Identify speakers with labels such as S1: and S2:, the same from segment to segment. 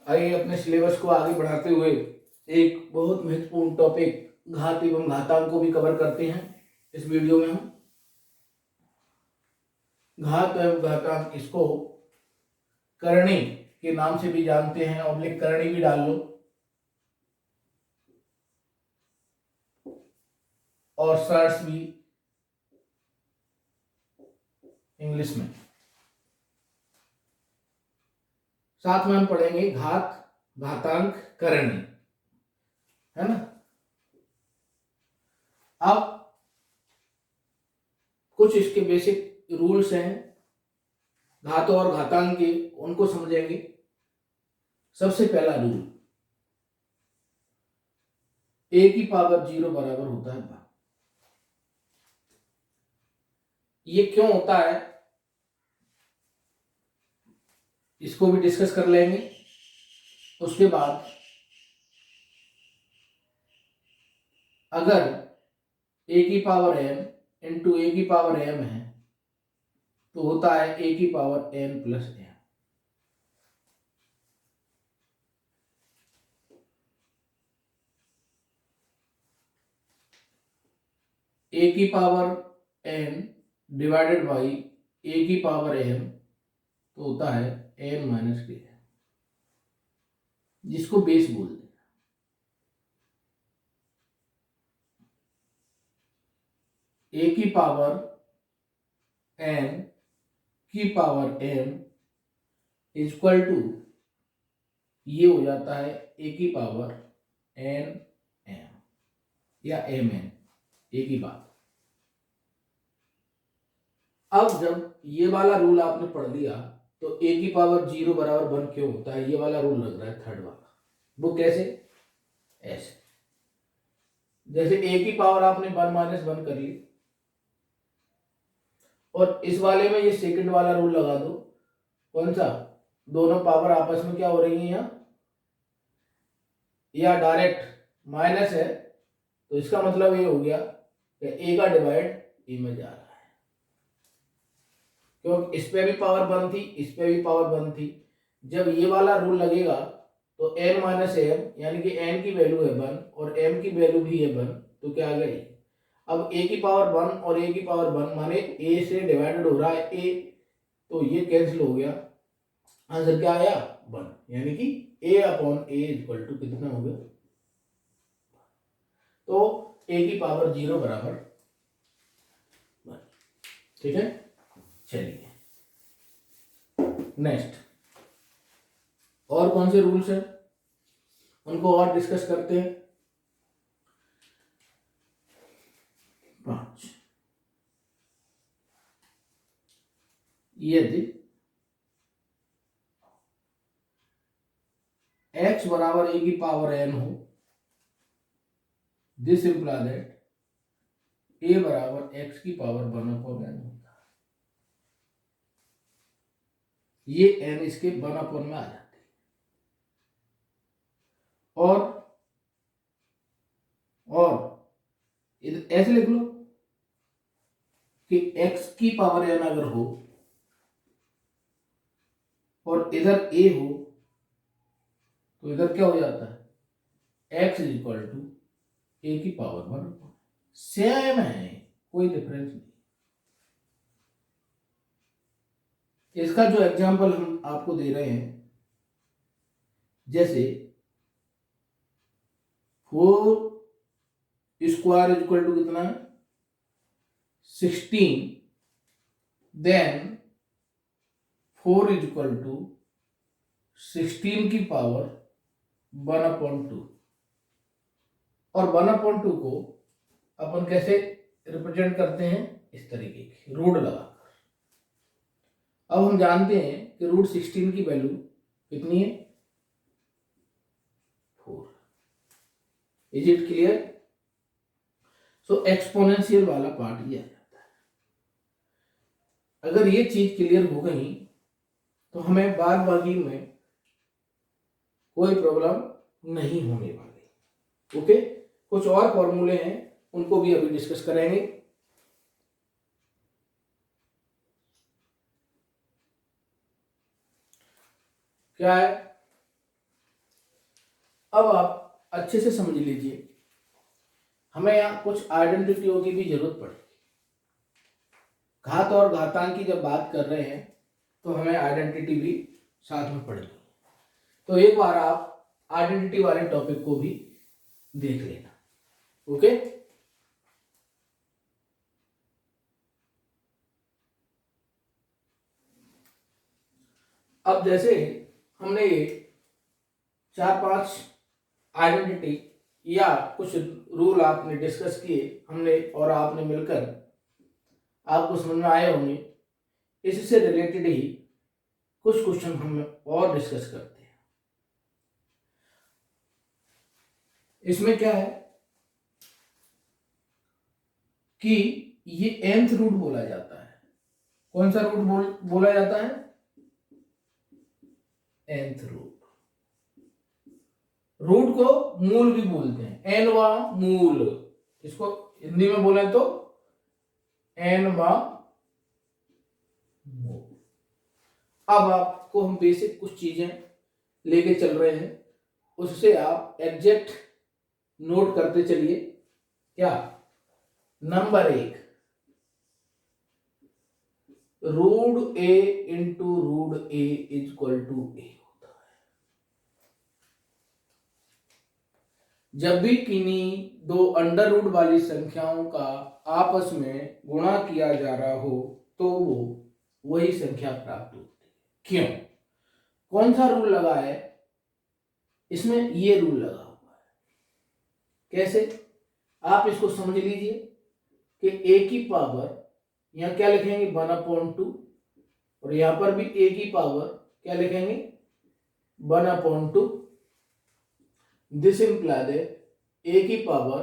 S1: आइए अपने सिलेबस को आगे बढ़ाते हुए एक बहुत महत्वपूर्ण टॉपिक घात एवं घातांक को भी कवर करते हैं इस वीडियो में। हम घात एवं घातांक इसको करणी के नाम से भी जानते हैं, ऑब्लिक करणी भी डाल लो, और सर्ट्स भी इंग्लिश में। साथ में हम पढ़ेंगे घात, घातांक, करणी, है ना। अब कुछ इसके बेसिक रूल्स हैं घात और घातांक के, उनको समझेंगे। सबसे पहला रूल, a की पावर 0 बराबर होता है 1। ये क्यों होता है इसको भी डिस्कस कर लेंगे। उसके बाद अगर a की पावर m इंटू a की पावर m है तो होता है a की power n plus m। a की power n divided by a की पावर m तो होता है n माइनस k, जिसको बेस बोलते हैं। a की पावर n की पावर m इक्वल टू ये हो जाता है a की पावर n m या mn, a की बात। अब जब ये वाला रूल आपने पढ़ लिया तो a की पावर 0 बराबर 1 क्यों होता है, ये वाला रूल लग रहा है थर्ड वाला। वो कैसे? ऐसे, जैसे a की पावर आपने 1 माइनस 1 कर ली, और इस वाले में ये सेकंड वाला रूल लगा दो। कौन सा? दोनों पावर आपस में क्या हो रही है यहाँ, या डायरेक्ट माइनस है, तो इसका मतलब ये हो गया कि a का डिवाइड a में जा रहा है, क्योंकि इस पे भी पावर 1 थी, इस पे भी पावर 1 थी। जब ये वाला रूल लगेगा तो n माइनस एम, यानी कि n की वैल्यू है 1 और m की वैल्यू भी है 1, तो क्या आ गई? अब a की पावर 1 और a की पावर 1 माने a से डिवाइडेड हो रहा है a, तो ये कैंसिल हो गया। आंसर क्या आया? 1, यानी कि a upon a equal to कितना हो गया? तो a की पावर 0 बराबर 1। ठीक है, चलिए नेक्स्ट। और कौन से रूल्स हैं उनको और डिस्कस करते हैं। 5, यदि x बराबर a की पावर n हो, दिस इंप्लाई दैट a बराबर x की पावर 1 अपॉन n होता है। ये n इसके 1 अपॉन में आ जाते हैं। और इधर ऐसे लिख लो कि x की पावर n अगर हो और इधर a हो तो इधर क्या हो जाता है? x is equal to a की पावर 1। सेम है, कोई डिफरेंस नहीं। इसका जो एग्जांपल हम आपको दे रहे हैं, जैसे 4 स्क्वायर इज इक्वल टू कितना है? 16, देन 4 इज इक्वल टू 16 की पावर 1/2, और 1/2 को अपन कैसे रिप्रेजेंट करते हैं? इस तरीके की रूट लगाकर। अब हम जानते हैं कि रूट 16 की वैल्यू कितनी है? 4। Is it clear? So exponential वाला पार्ट ये आ जाता है। अगर ये चीज क्लियर हो गई तो हमें बाद बाकी में कोई प्रॉब्लम नहीं होने वाली। ओके, कुछ और फॉर्मूले हैं उनको भी अभी डिस्कस करेंगे। क्या है? अब आप अच्छे से समझ लीजिए, हमें यहाँ कुछ आइडेंटिटियों की भी जरूरत पड़ेगी। घात और घातांक की जब बात कर रहे हैं तो हमें आइडेंटिटी भी साथ में पड़ेगी। तो एक बार आप आइडेंटिटी वाले टॉपिक को भी देख लेना। ओके, अब जैसे हमने ये 4-5 आइडेंटिटी या कुछ रूल आपने डिस्कस किए, हमने और आपने मिलकर, आपको समझ में आए होंगे। इससे रिलेटेड ही कुछ क्वेश्चन हम और डिस्कस करते हैं। इसमें क्या है कि ये nth रूट बोला जाता है। कौन सा रूट बोला जाता है? nth root. रूट को मूल भी बोलते हैं, nवा मूल। इसको हिंदी में बोले तो nवा मूल। अब आपको हम बेसिक कुछ चीजें लेके चल रहे हैं, उससे आप एग्जैक्ट नोट करते चलिए। क्या? Number 1, root a into root a is equal to a होता है। जब भी किन्हीं दो अंडर रूट वाली संख्याओं का आपस में गुणा किया जा रहा हो तो वो वही संख्या प्राप्त होती है। क्यों? कौन सा रूल लगा है इसमें? ये रूल लगा हुआ है। कैसे? आप इसको समझ लीजिए कि a की पावर, यहां क्या लिखेंगे 1/2, और यहां पर भी a की पावर क्या लिखेंगे 1/2। दिस इम्प्लाई दैट a की पावर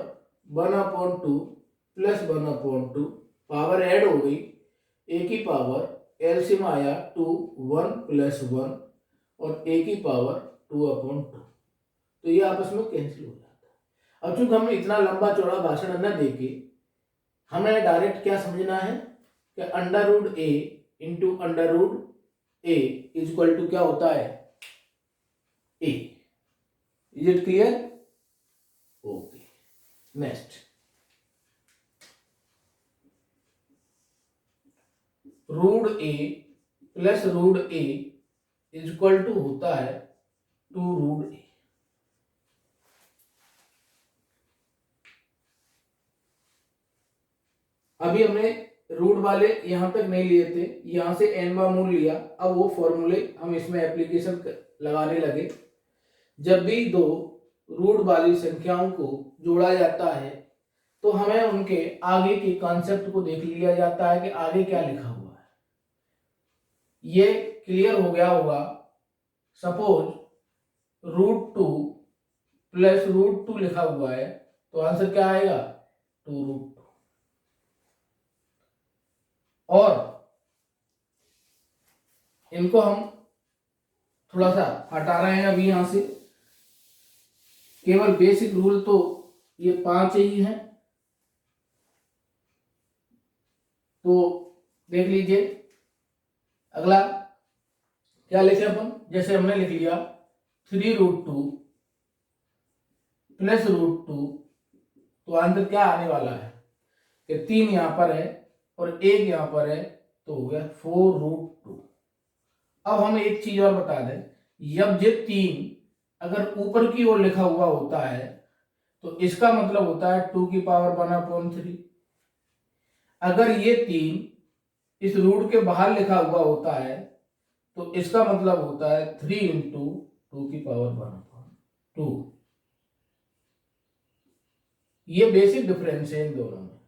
S1: 1/2 प्लस 1/2, पावर ऐड हो गई, a की पावर एलसीएम आया 2, 1 प्लस 1, और a की पावर 2/2। तो ये आपस में कैंसिल हो जाता है। अब चूंकि हमने इतना लंबा चौड़ा भाषण न देके हमें डायरेक्ट क्या समझना है कि under root a into under root a is equal to क्या होता है a। Is it clear? Okay, next, root a plus root a is equal to होता है 2 रूट a। अभी हमने रूट वाले यहां तक नहीं लिए थे, यहां से nवा मूल लिया। अब वो फॉर्मूले हम इसमें एप्लीकेशन लगाने लगे। जब भी दो रूट वाली संख्याओं को जोड़ा जाता है तो हमें उनके आगे के कॉन्सेप्ट को देख लिया जाता है कि आगे क्या लिखा हुआ है। ये क्लियर हो गया होगा। सपोज √2 प्लस √2 लिखा हुआ है तो आंसर क्या आएगा 2√2। और इनको हम थोड़ा सा हटा रहे हैं अभी यहां से। केवल बेसिक रूल तो ये 5 ही है। तो देख लीजिए अगला क्या लिखे अपन। जैसे हमने लिख लिया 3√2 प्लस √2, तो आंसर क्या आने वाला है कि 3 यहां पर है और 1 यहां पर है, तो हो गया 4√2। अब हम एक चीज और बता दें, जब ये 3 अगर ऊपर की ओर लिखा हुआ होता है तो इसका मतलब होता है 2 की पावर 1/3। अगर ये 3 इस रूट के बाहर लिखा हुआ होता है तो इसका मतलब होता है 3 इंटू 2 की पावर 1/2। ये बेसिक डिफरेंस है इन दोनों में,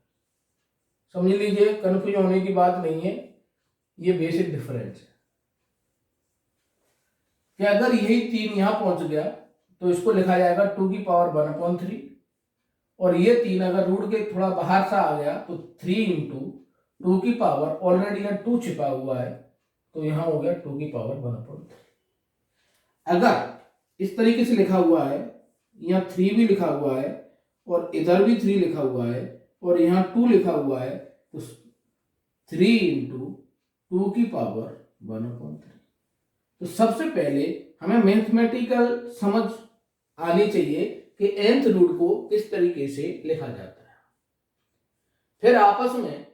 S1: समझ लीजिए, कंफ्यूज होने की बात नहीं है। ये बेसिक डिफरेंस है कि अगर यही 3 यहां पहुंच गया तो इसको लिखा जाएगा 2 की पावर 1/3, और ये 3 अगर रूट के थोड़ा बाहर सा आ गया तो 3 इंटू 2 की पावर, ऑलरेडी यहाँ 2 छिपा हुआ है तो यहां हो गया 2 की पावर 1/3। अगर इस तरीके से लिखा हुआ है, यहाँ 3 भी लिखा हुआ है और इधर भी 3 लिखा हुआ है और यहाँ 2 लिखा हुआ है, तो 3 इंटू 2 की पावर 1/3। तो सबसे पहले हमें मैथमेटिकल समझ आनी चाहिए कि nth रूट को किस तरीके से लिखा जाता है। फिर आपस में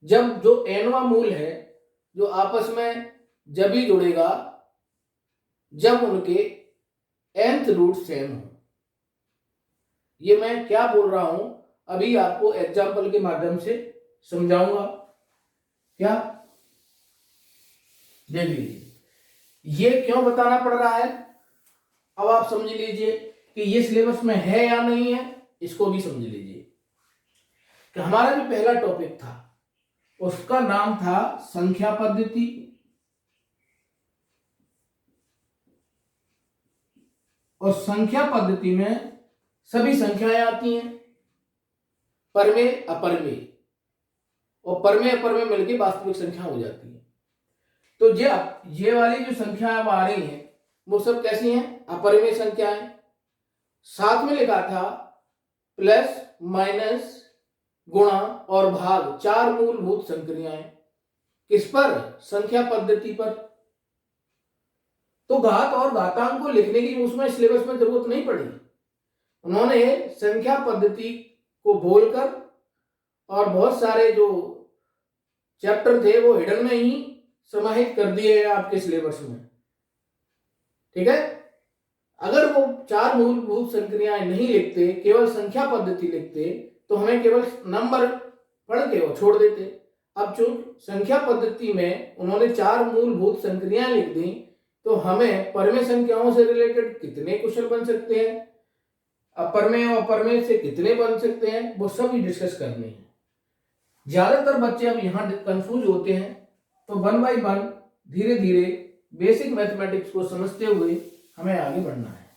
S1: जब जो nवा मूल है जो आपस में जब ही जुड़ेगा जब उनके nth रूट सेम हो। ये मैं क्या बोल रहा हूं अभी आपको एग्जाम्पल के माध्यम से समझाऊंगा। क्या देख लीजिए ये क्यों बताना पड़ रहा है, अब आप समझ लीजिए कि ये सिलेबस में है या नहीं है, इसको भी समझ लीजिए कि हमारा जो पहला टॉपिक था उसका नाम था संख्या पद्धति। और संख्या पद्धति में सभी संख्याएं आती हैं, परमेय अपरमेय, और परमेय अपरमेय मिलकर वास्तविक संख्या हो जाती है। तो ये वाली जो संख्याएं आ रही हैं वो सब कैसी हैं, अपरिमेय संख्याएं। साथ में लिखा था प्लस माइनस गुणा और भाग, चार मूलभूत संक्रियाएं। किस पर, संख्या पद्धति पर। तो घात और घातांक को लिखने की उसमें सिलेबस में जरूरत नहीं पड़ी, उन्होंने संख्या पद्धति को बोलकर और बहुत सारे जो चैप्टर थे वो हिडन में ही समाहित कर दिए हैं आपके सिलेबस में। ठीक है, अगर वो चार मूलभूत संक्रियाएं नहीं लिखते, केवल संख्या पद्धति लिखते तो हमें केवल नंबर पढ़ के वो छोड़ देते। अब चूंकि संख्या पद्धति में उन्होंने चार मूलभूत संक्रियाएं लिख दी तो हमें परमेय संख्याओं से रिलेटेड कितने क्वेश्चन बन सकते हैं, अपरमेय और अपरमेय से कितने बन सकते हैं, वो सब ही डिस्कस करने हैं। ज्यादातर बच्चे अब यहाँ कंफ्यूज होते हैं, तो 1 बाय 1 धीरे धीरे बेसिक मैथमेटिक्स को समझते हुए हमें आगे बढ़ना है।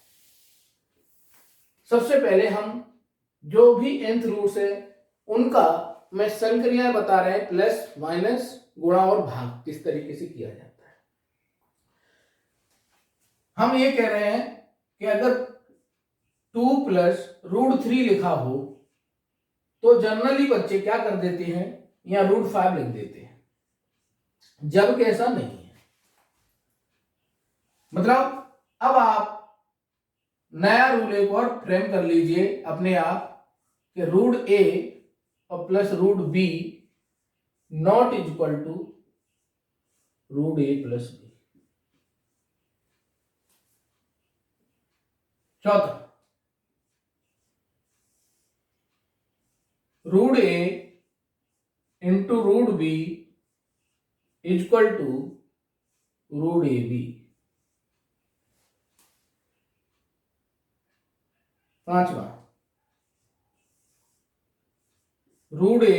S1: सबसे पहले हम जो भी nth रूट्स है उनका मैं संक्रियाएं बता रहे हैं, प्लस माइनस गुणा और भाग किस तरीके से किया जाता है। हम ये कह रहे हैं कि अगर 2 प्लस रूट 3 लिखा हो तो जनरली बच्चे क्या कर देते हैं, या रूट 5 लिख देते हैं, जबकि ऐसा नहीं है। मतलब अब आप नया रूल एक और फ्रेम कर लीजिए अपने आप कि रूट ए और plus root b not equal to root a plus b. चौथा, root A into root b equal to root A b. पांचवा, root a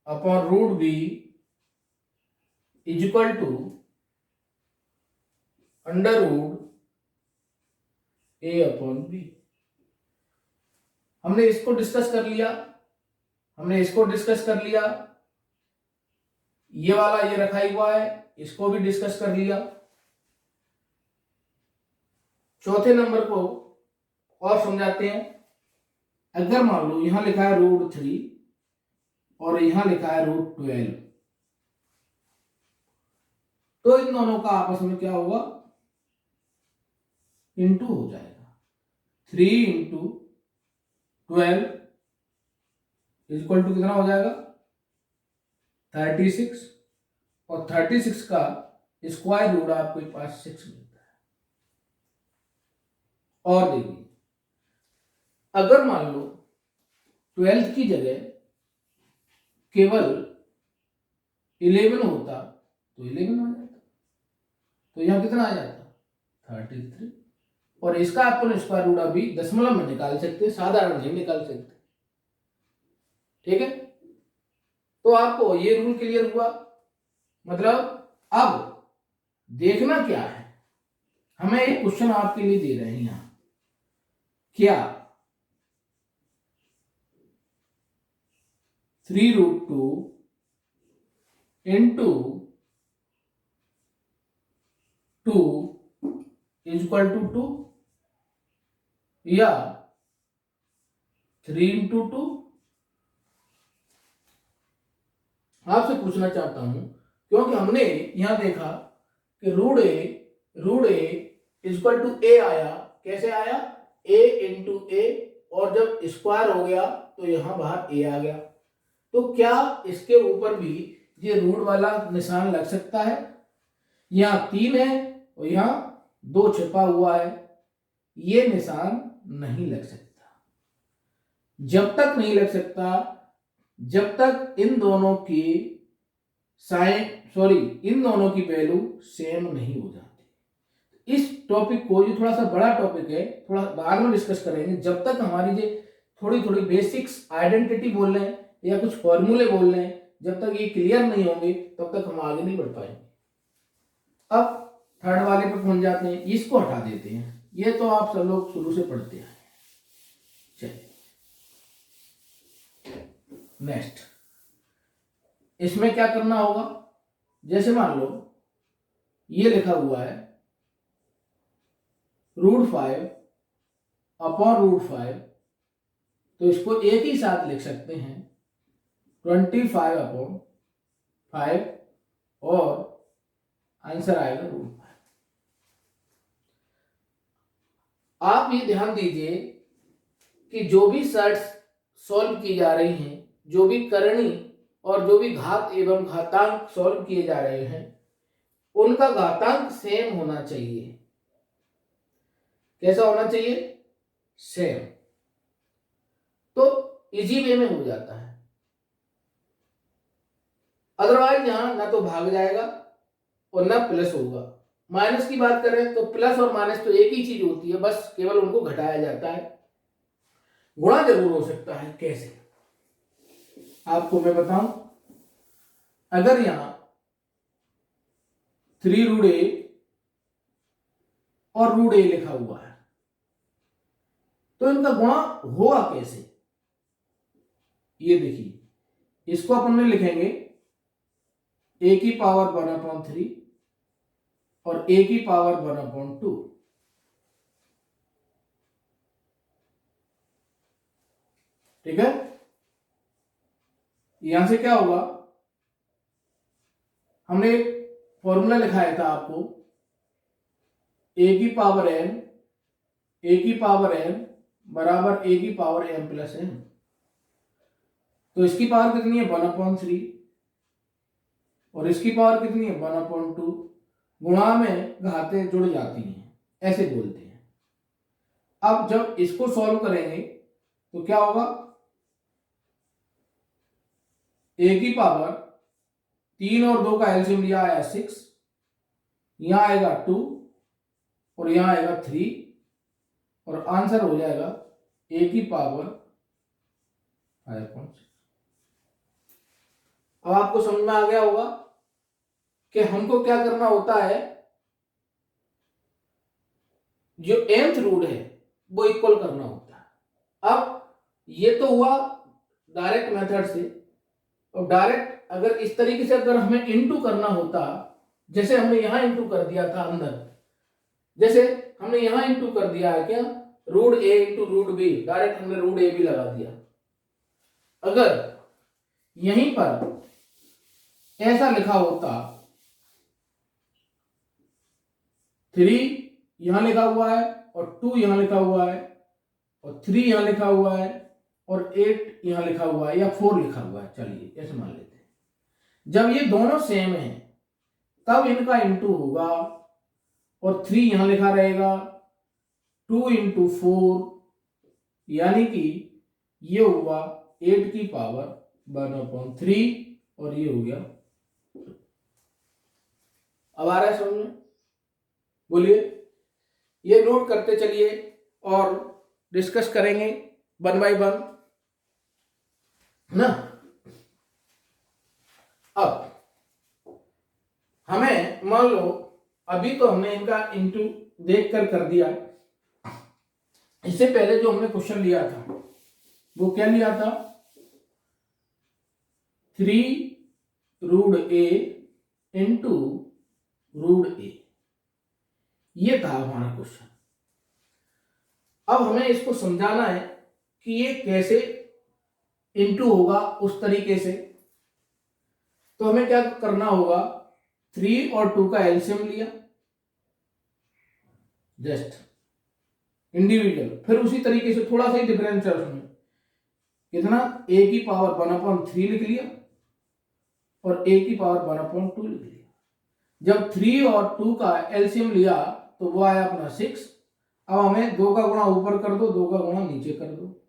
S1: upon root b equal to under root a upon b. हमने इसको discuss कर लिया, ये वाला ये रखा हुआ है, इसको भी डिस्कस कर लिया। चौथे नंबर को और समझाते हैं। अगर मान लो यहां लिखा है रूट 3 और यहां लिखा है रूट 12, तो इन दोनों का आपस में क्या होगा, इंटू हो जाएगा। 3 इंटू 12 इक्वल टू कितना हो जाएगा, 36, और 36 का स्क्वायर रूट आपके पास 6 मिलता है। और देखिए अगर मान लो 12 की जगह केवल 11 होता तो 11 आ जाता, तो यहां कितना आ जाता, 33। और इसका अपन स्क्वायर रूट अभी दशमलव में निकाल सकते, साधारण नहीं निकाल सकते। ठीक है, तो आपको ये रूल क्लियर हुआ। मतलब अब देखना क्या है, हमें एक क्वेश्चन आपके लिए दे रहे हैं यहां, क्या 3√2 इंटू 2 इक्वल टू 2 या 3 इंटू 2। आपसे पूछना चाहता हूं क्योंकि हमने यहां देखा कि रूट ए इक्वल टू ए आया कैसे आया, a इंटू ए, और जब स्क्वायर हो गया तो यहां बाहर a आ गया। तो क्या इसके ऊपर भी ये रूट वाला निशान लग सकता है? यहाँ 3 है और यहाँ 2 छिपा हुआ है, ये निशान नहीं लग सकता। जब तक नहीं लग सकता जब तक इन दोनों की इन दोनों की वैल्यू सेम नहीं हो जाती। इस टॉपिक को, ये थोड़ा सा बड़ा टॉपिक है, थोड़ा बाद में डिस्कस करेंगे। जब तक हमारी ये थोड़ी थोड़ी बेसिक्स आइडेंटिटी बोल रहे हैं या कुछ फॉर्मूले बोल रहे हैं, जब तक ये क्लियर नहीं होंगे तब तक हम आगे नहीं बढ़ पाएंगे। अब थर्ड वाले पे पहुंच जाते हैं, इसको हटा देते हैं, ये तो आप सब लोग शुरू से पढ़ते हैं। चलिए नेक्स्ट, इसमें क्या करना होगा, जैसे मान लो ये लिखा हुआ है √5 अपॉन √5, तो इसको एक ही साथ लिख सकते हैं 25 अपॉन 5 और आंसर आएगा √5। आप ये ध्यान दीजिए कि जो भी सर्ट्स सॉल्व की जा रही हैं, जो भी करणी और जो भी घात एवं घातांक सॉल्व किए जा रहे हैं, उनका घातांक सेम होना चाहिए। कैसा होना चाहिए? सेम। तो इजी वे में हो जाता है, अदरवाइज यहां ना तो भाग जाएगा और ना प्लस होगा। माइनस की बात करें तो प्लस और माइनस तो एक ही चीज होती है, बस केवल उनको घटाया जाता है। गुणा जरूर हो सकता है। कैसे? आपको मैं बताऊं, अगर यहां 3√a और √a लिखा हुआ है तो इनका गुणा होगा कैसे? ये देखिए, इसको अपन लिखेंगे a की पावर 1/3 और a की पावर 1/2। ठीक है, यहां से क्या होगा, हमने एक फॉर्मूला लिखाया था आपको, a की पावर n बराबर a की पावर m प्लस n। तो इसकी पावर कितनी है? 1/3 और इसकी पावर कितनी है? 1/2। गुणा में घातें जुड़ जाती हैं, ऐसे बोलते हैं। अब जब इसको सॉल्व करेंगे तो क्या होगा, a की पावर 3 और 2 का एलसीएम लिया आया 6, यहां आएगा 2 और यहां आएगा 3 और आंसर हो जाएगा a की पावर 5.6। अब आपको समझ में आ गया होगा कि हमको क्या करना होता है, जो nth रूट है वो इक्वल करना होता है। अब ये तो हुआ डायरेक्ट मेथड से, और डायरेक्ट अगर इस तरीके से अगर हमें इनटू करना होता, जैसे हमने यहां इनटू कर दिया था अंदर, जैसे हमने यहां इनटू कर दिया है क्या, √a इंटू √b, डायरेक्ट हमने √a भी लगा दिया। अगर यहीं पर ऐसा लिखा होता, 3 यहां लिखा हुआ है और 2 यहां लिखा हुआ है और 3 यहां लिखा हुआ है और 8 यहां लिखा हुआ है या 4 लिखा हुआ है, चलिए ऐसे मान लेते हैं। जब ये दोनों सेम है तब इनका इंटू होगा और 3 यहां लिखा रहेगा, 2 × 4 यानी कि ये हुआ 8 की पावर 1/3 और ये हो गया। अब आ रहा है समझ में? बोलिए, ये नोट करते चलिए और डिस्कस करेंगे 1 by 1 ना। अब हमें मान लो, अभी तो हमने इनका इंटू देख कर दिया, इससे पहले जो हमने क्वेश्चन लिया था वो क्या लिया था, 3√a इंटू √a, ये था हमारा क्वेश्चन। अब हमें इसको समझाना है कि ये कैसे इंटू होगा उस तरीके से। तो हमें क्या करना होगा, 3 और 2 का एलसीएम लिया, जस्ट इंडिविजुअल। फिर उसी तरीके से थोड़ा सा ही डिफरेंस है उसमें, कितना, a की पावर 1/3 लिख लिया और a की पावर 1/2 लिख लिया। जब 3 और 2 का एलसीएम लिया तो वो आया अपना 6। अब हमें 2 का गुणा ऊपर कर दो, 2 का गुणा नीचे कर दो,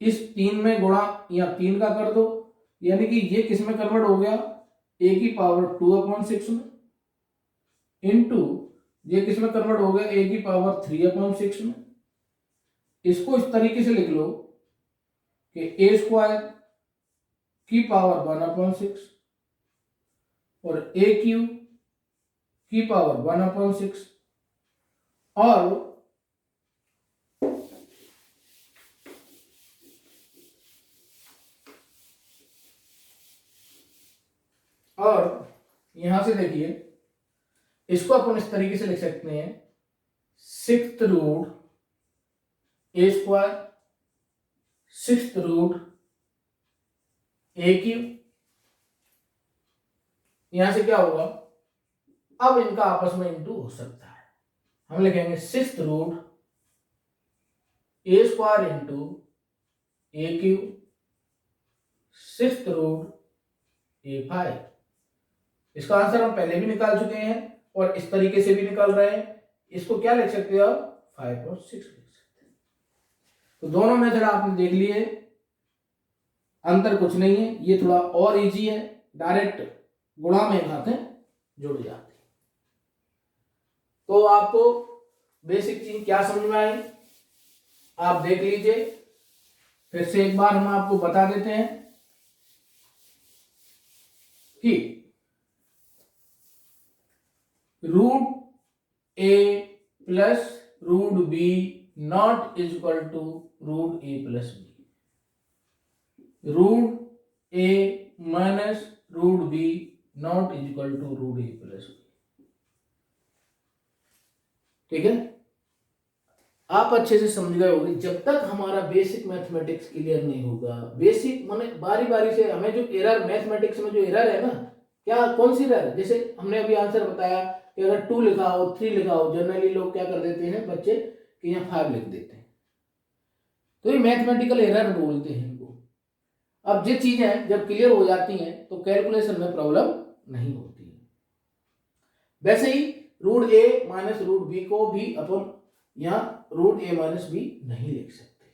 S1: इस 3 में गुणा या 3 का कर दो, यानी कि ये किस में कन्वर्ट हो गया, a की पावर 2/6 में, इनटू ये किस में कन्वर्ट हो गया, a की पावर 3/6 में। इसको इस तरीके से लिख लो कि a² की पावर 1/6 और a³ की पावर 1/6 और यहां से देखिए, इसको अपन इस तरीके से लिख सकते हैं 6th root a², 6th root a³। यहां से क्या होगा, अब इनका आपस में इंटू हो सकता है, हम लिखेंगे 6th root a² into a³, 6th root a5। इसका आंसर हम पहले भी निकाल चुके हैं और इस तरीके से भी निकाल रहे हैं। इसको क्या लिख सकते हो, 5 और 6 लिख सकते हैं। तो दोनों मेथड आपने देख लिए, अंतर कुछ नहीं है, ये थोड़ा और इजी है, डायरेक्ट गुणा में खाते जुड़ जाते हैं। तो आपको बेसिक चीज क्या समझ में आई, आप देख लीजिए, फिर से एक बार हम आपको बता देते हैं कि root a plus root b not is equal to root a plus b, root a minus root b not is equal to root a plus b। ठीक है, आप अच्छे से समझ गए होंगे। जब तक हमारा बेसिक मैथमेटिक्स क्लियर नहीं होगा, बेसिक माने बारी बारी से हमें जो एरर मैथमेटिक्स में जो एरर है ना, क्या कौन सी एरर, जैसे हमने अभी आंसर बताया कि अगर 2 लिखा हो 3 लिखा हो, जनरली लोग क्या कर देते हैं बच्चे कि यहाँ 5 लिख देते हैं, तो ये मैथमेटिकल एरर बोलते हैं इनको। अब ये चीजें जब क्लियर हो जाती हैं तो कैलकुलेशन में प्रॉब्लम नहीं होती है। वैसे ही root a minus root b को भी अपन यहाँ रूट a माइनस b नहीं लिख सकते।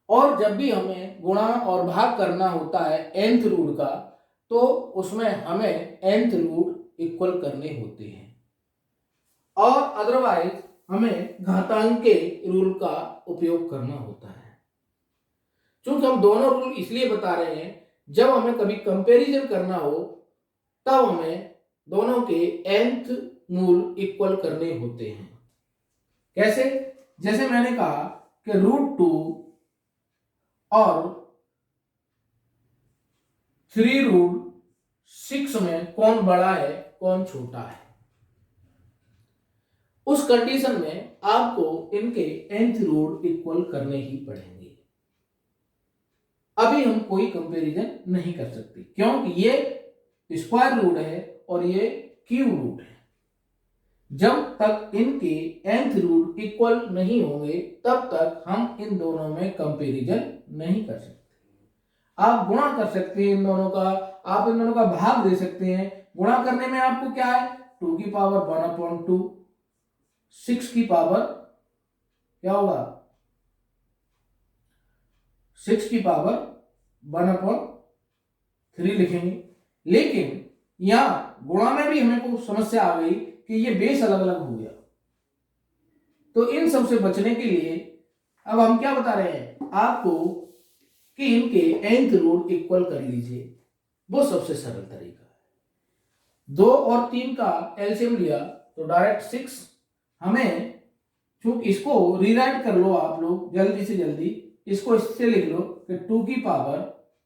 S1: और जब भी हमें गुणा और भाग करना होता है nth रूट का, तो उसमें हमें nth रूट इक्वल करने होते हैं, और अदरवाइज हमें घातांक के रूल का उपयोग करना होता है। क्योंकि हम दोनों रूल इसलिए बता रहे हैं, जब हमें कभी कंपैरिजन करना हो तब हमें दोनों के nth मूल इक्वल करने होते हैं। कैसे, जैसे मैंने कहा कि √2 और 3√6 में कौन बड़ा है कौन छोटा है, उस कंडीशन में आपको इनके nth रूट इक्वल करने ही पड़ेंगे। अभी हम कोई कंपैरिजन नहीं कर सकते, क्योंकि ये स्क्वायर रूट है और ये क्यूब रूट है। जब तक इनके nth रूट इक्वल नहीं होंगे तब तक हम इन दोनों में कंपैरिजन नहीं कर सकते। आप गुणा कर सकते हैं इन दोनों का, आप इन दोनों का भाग दे सकते हैं। गुणा करने में आपको क्या है, 2 की पावर 1/2, 6 की पावर क्या होगा, 6 की पावर 1/3 लिखेंगे। लेकिन यहां गुणा में भी हमें को समस्या आ गई कि ये बेस अलग अलग हो गया, तो इन सब से बचने के लिए अब हम क्या बता रहे हैं आपको कि इनके nth रूट इक्वल कर लीजिए, वो सबसे सरल तरीका है। 2 और 3 का एलसीएम लिया तो डायरेक्ट 6, हमें चूंकि इसको रीराइट कर लो आप लोग जल्दी से जल्दी, इसको इससे लिख लो कि 2 की पावर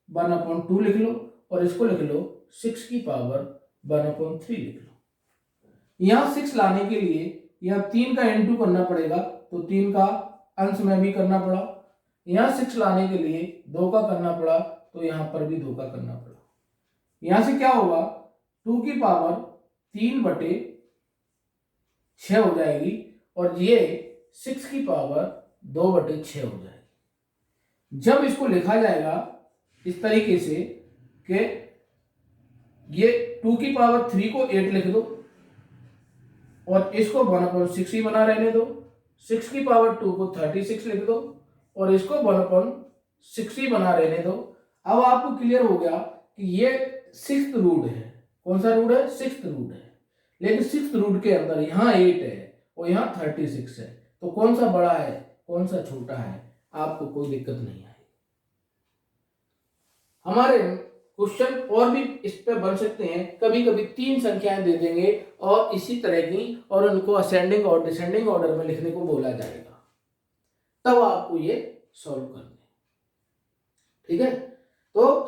S1: 1/2 लिख लो, और इसको लिख लो 6 की पावर 1/3 लिख लो। यहां 6 लाने के लिए यहां 3 का n2 करना पड़ेगा, तो 3 का अंश में भी करना पड़ा। यहां 6 लाने के लिए 2 का करना पड़ा, तो यहां पर भी 2 का करना पड़ा। यहां से क्या होगा, 2 की पावर 3/6 हो जाएगी, और ये 6 की पावर 2/6 हो जाएगी। जब इसको लिखा जाएगा इस तरीके से कि ये 2 की पावर 3 को 8 लिख दो और इसको 1/6 ही बना रहने दो, 6 की पावर 2 को 36 लिख दो और इसको 1/6 ही बना रहने दो। अब आपको क्लियर हो गया कि ये 6th रूट है। कौन सा रूट है? 6th रूट है। लेकिन 6th रूट के अंदर यहाँ 8 है और यहाँ 36 है, तो कौन सा बड़ा है कौन सा छोटा है, आपको कोई दिक्कत नहीं आएगी। हमारे क्वेश्चन और भी इस पे बन सकते हैं, कभी कभी 3 संख्याएं दे देंगे और इसी तरह की, और उनको असेंडिंग और डिसेंडिंग ऑर्डर में लिखने को बोला जाएगा, तब आपको ये सॉल्व करना है। ठीक है, तो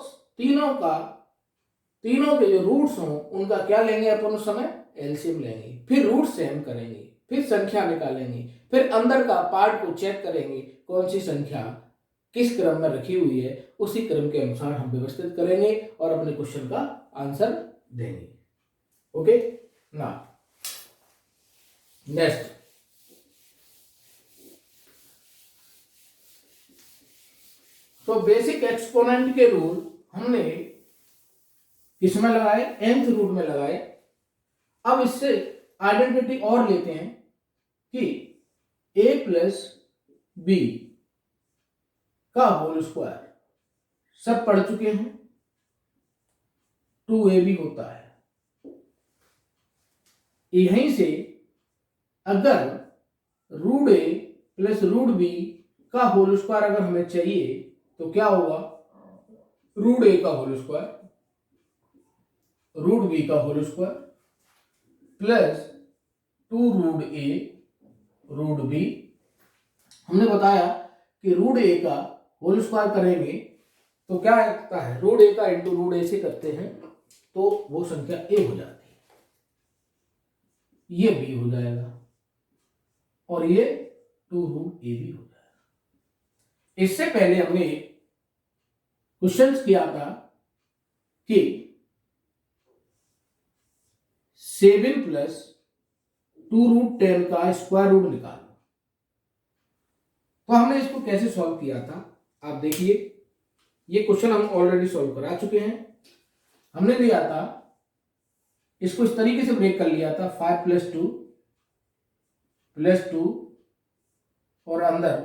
S1: तीनों के जो रूट्स हों उनका क्या लेंगे अपन उस समय? एलसीएम लेंगे, फिर रूट सेम करेंगे, फिर संख्या निकालेंगे, फिर अंदर का पार्ट को चेक करेंगे कौन सी संख्या किस क्रम में रखी हुई है, उसी क्रम के अनुसार हम व्यवस्थित करेंगे और अपने क्वेश्चन का आंसर देंगे। ओके ना, नेक्स्ट तो बेसिक एक्सपोनेंट के रूल हमने किसमें लगाए? nth रूट में लगाए। अब इससे आइडेंटिटी और लेते हैं कि a प्लस बी का होल स्क्वायर सब पढ़ चुके हैं, 2ab होता है। यहीं से अगर root a plus root b का होल स्क्वायर अगर हमें चाहिए तो क्या होगा? रूट a का होल स्क्वायर रूट b का whole square plus 2 root a root b। हमने बताया कि रूट a का होल स्क्वायर करेंगे तो क्या आता है? रूट a का इंटू रूट a से करते हैं तो वो संख्या a हो जाती है, ये b हो जाएगा और ये 2 रूट a भी हो जाएगा। इससे पहले हमने क्वेश्चंस किया था कि 7 प्लस 2 रूट 10 का स्क्वायर रूट निकालो। तो हमने इसको कैसे सॉल्व किया था आप देखिए, ये क्वेश्चन हम ऑलरेडी सॉल्व करा चुके हैं। हमने लिया था इसको इस तरीके से ब्रेक कर लिया था, 5 प्लस 2 और अंदर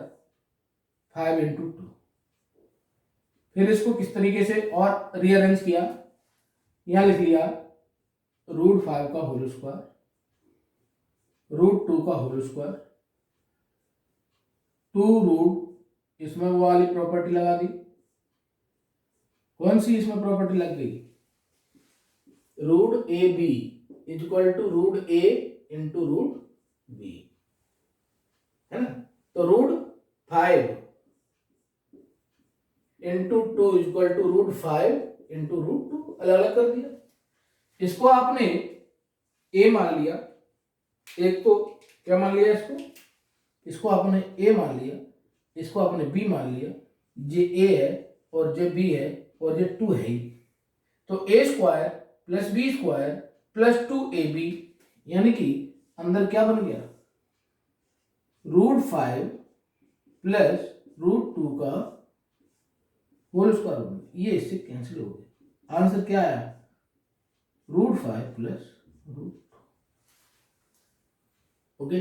S1: 5 इंटू 2। फिर इसको किस तरीके से और रीअरेंज किया, यहां लिख लिया रूट 5 का होल स्क्वायर रूट 2 का होल स्क्वायर 2 रूट, इसमें वो वाली प्रॉपर्टी लगा दी। कौन सी इसमें प्रॉपर्टी लग गई? Root A B is equal to root A into root B, है ना। तो root 5 into 2 is equal to root 5 into root 2, अलग अलग कर दिया। इसको आपने a मान लिया, एक को क्या मान लिया? इसको आपने a मान लिया, इसको आपने b मान लिया। ये a है और ये b है और ये 2 है ही, तो a square plus b square plus 2ab, यानी कि अंदर क्या बन गया? रूट 5 प्लस रूट 2 का होल स्क्वायर बन गया। ये इससे कैंसिल हो गया, आंसर क्या आया? Root 5 plus root 2। ओके,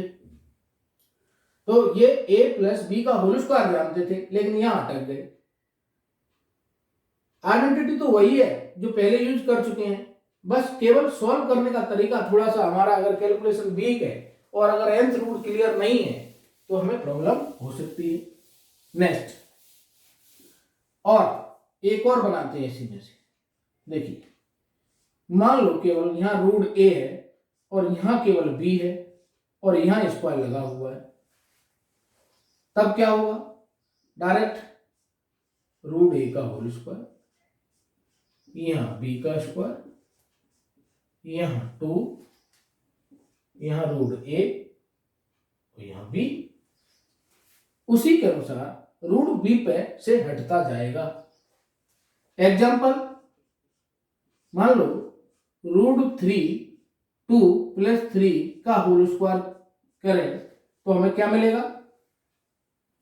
S1: तो ये a प्लस बी का होल स्क्वायर जानते थे लेकिन यहां अटक गए। आइडेंटिटी तो वही है जो पहले यूज कर चुके हैं, बस केवल सॉल्व करने का तरीका थोड़ा सा हमारा अगर कैलकुलेशन वीक है और अगर nth रूट क्लियर नहीं है तो हमें प्रॉब्लम हो सकती है। नेक्स्ट, और एक और बनाते हैं इसी में से। देखिए, मान लो केवल यहां रूट a है और यहां केवल b है और यहां स्क्वायर लगा हुआ है, तब क्या होगा? डायरेक्ट रूट a का होल स्क्वायर, यहां b का स्क्वायर, यहां 2, यहां रूट a और यहां b। उसी के अनुसार रूट b पे से हटता जाएगा। एग्जाम्पल, मान लो रूट 3 2 प्लस 3 का होल स्क्वायर करें तो हमें क्या मिलेगा,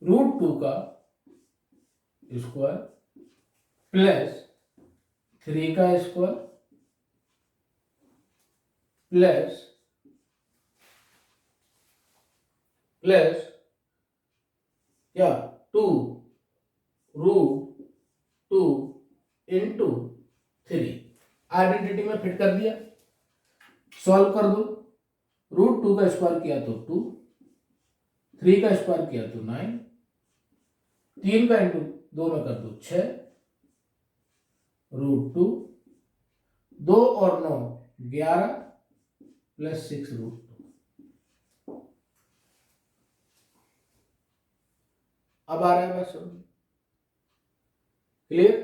S1: √2 का स्क्वायर प्लस 3 का स्क्वायर प्लस क्या 2√2 इंटू 3 आइडेंटिटी में फिट कर दिया। सॉल्व कर दो, √2 का स्क्वायर किया तो 2, 3 का स्क्वायर किया तो 9, 3 का इंटू 2 में कर दो 6, √2, 2 और 9 11 प्लस 6 √2। अब आ रहा है बस, क्लियर।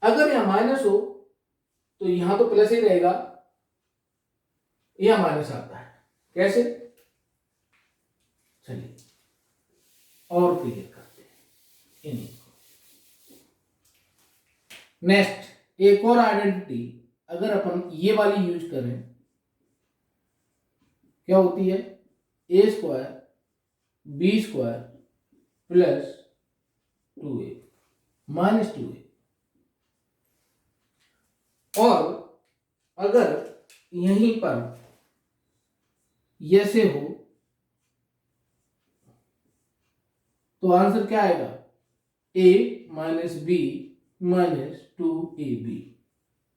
S1: अगर यहां माइनस हो तो यहां तो प्लस ही रहेगा, यहां माइनस आता है, कैसे, चलिए और क्लियर करते हैं इन्हीं को। नेक्स्ट एक और आइडेंटिटी अगर अपन ये वाली यूज करें, क्या होती है, a² b² plus 2a minus 2a। और अगर यहीं पर ये से हो तो आंसर क्या आएगा, a minus b minus 2ab।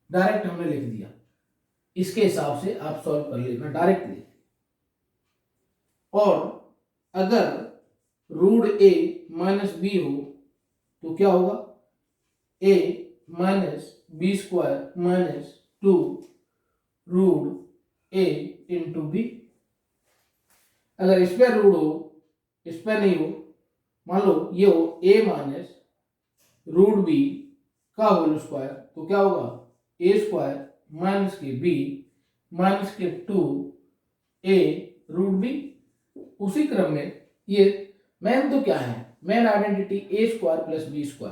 S1: Direct हमने लिख दिया, इसके हिसाब से आप सॉल्व कर लेना डायरेक्टली। और अगर √a माइनस b हो तो क्या होगा, a minus b² minus 2√a into b। अगर इस पर रूट हो, इस पर नहीं हो, मान लो ये हो a माइनस √b का होल स्क्वायर, तो क्या होगा, a² माइनस के b माइनस के 2a √b। उसी क्रम में ये मेन तो क्या है, main identity a² plus b²,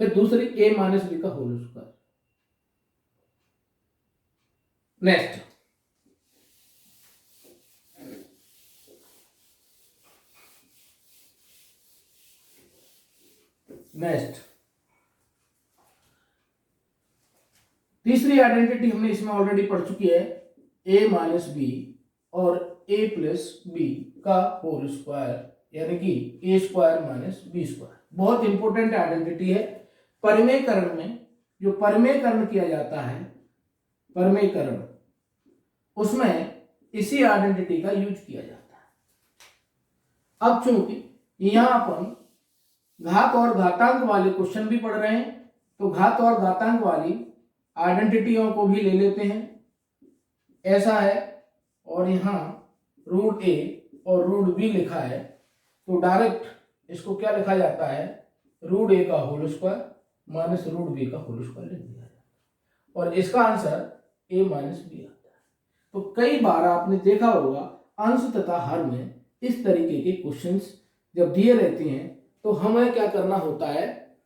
S1: फिर दूसरी a माइनस b का होल स्क्वायर। नेक्स्ट तीसरी आइडेंटिटी हमने इसमें ऑलरेडी पढ़ चुकी है, a माइनस b और a प्लस b का होल स्क्वायर, यानी कि a² माइनस b²। बहुत इंपॉर्टेंट आइडेंटिटी है। परिमेयकरण में जो परिमेयकरण किया जाता है, परिमेयकरण, उसमें इसी आइडेंटिटी का यूज किया जाता है। अब चूंकि यहां अपन घात और घातांक वाले क्वेश्चन भी पढ़ रहे हैं, तो घात और घातांक वाली आइडेंटिटियों को भी ले लेते हैं। ऐसा है, और यहां √a और √b लिखा है, तो डायरेक्ट इसको क्या लिखा जाता है, √a का होल स्क्वायर माइनस √b का होल स्क्वायर लिख दिया जाता है, और इसका आंसर a माइनस b आता है। तो कई बार आपने देखा होगा अंश तथा हर में इस तरीके के क्वेश्चंस जब दिए रहते हैं तो हमें क्या करना होता है,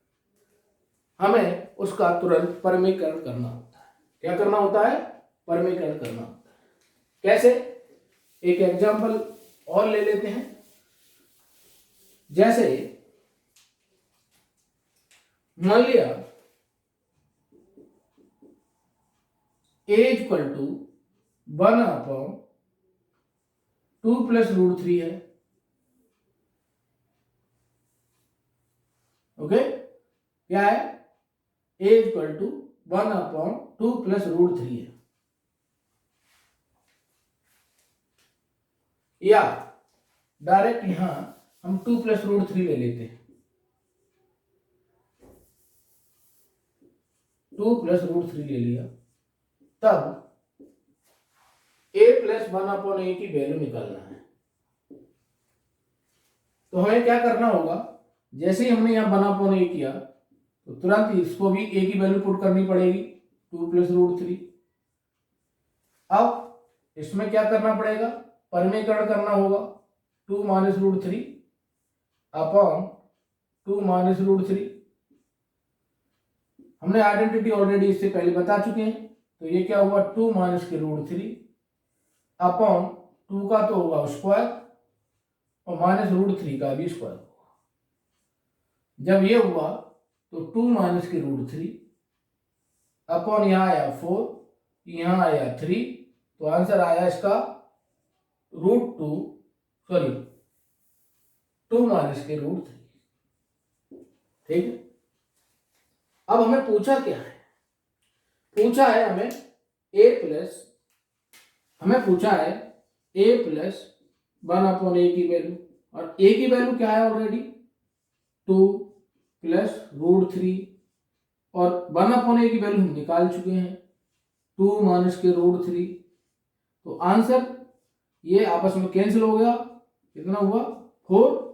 S1: हमें उसका तुरंत परिमेयकरण करना होता है। क्या करना होता है, परिमेयकरण करना होता है। कैसे, एक एग्जांपल और ले लेते हैं। जैसे मान लिया a इक्वल टू 1/2 प्लस √3 है, ओके। क्या है, a इक्वल टू 1/2 प्लस √3 है, या डायरेक्ट यहां हम 2 प्लस √3 ले लेते हैं, 2 प्लस √3 ले लिया, तब a प्लस 1/a की वैल्यू निकालना है। तो हमें क्या करना होगा, जैसे ही हमने यहां 1/a किया तो तुरंत इसको भी a की वैल्यू पुट करनी पड़ेगी, 2 प्लस √3। अब इसमें क्या करना पड़ेगा, परिमेयकरण करना होगा, 2 माइनस √3 अपॉन 2 माइनस √3। हमने आइडेंटिटी ऑलरेडी इससे पहले बता चुके हैं, तो ये क्या हुआ, 2 माइनस के √3 अपॉन 2 का तो होगा स्क्वायर और -√3 का भी स्क्वायर होगा। जब ये हुआ तो 2 माइनस की √3 अपॉन यहाँ आया 4, यहाँ आया 3, तो आंसर आया इसका √2 माइनस के √3। ठीक है। अब हमें पूछा क्या है? पूछा है हमें a+1/a की वैल्यू, और a की वैल्यू क्या है ऑलरेडी 2 प्लस √3, और 1/a की वैल्यू हम निकाल चुके हैं 2 माइनस के √3। तो आंसर ये आपस में कैंसिल हो गया, कितना हुआ 4।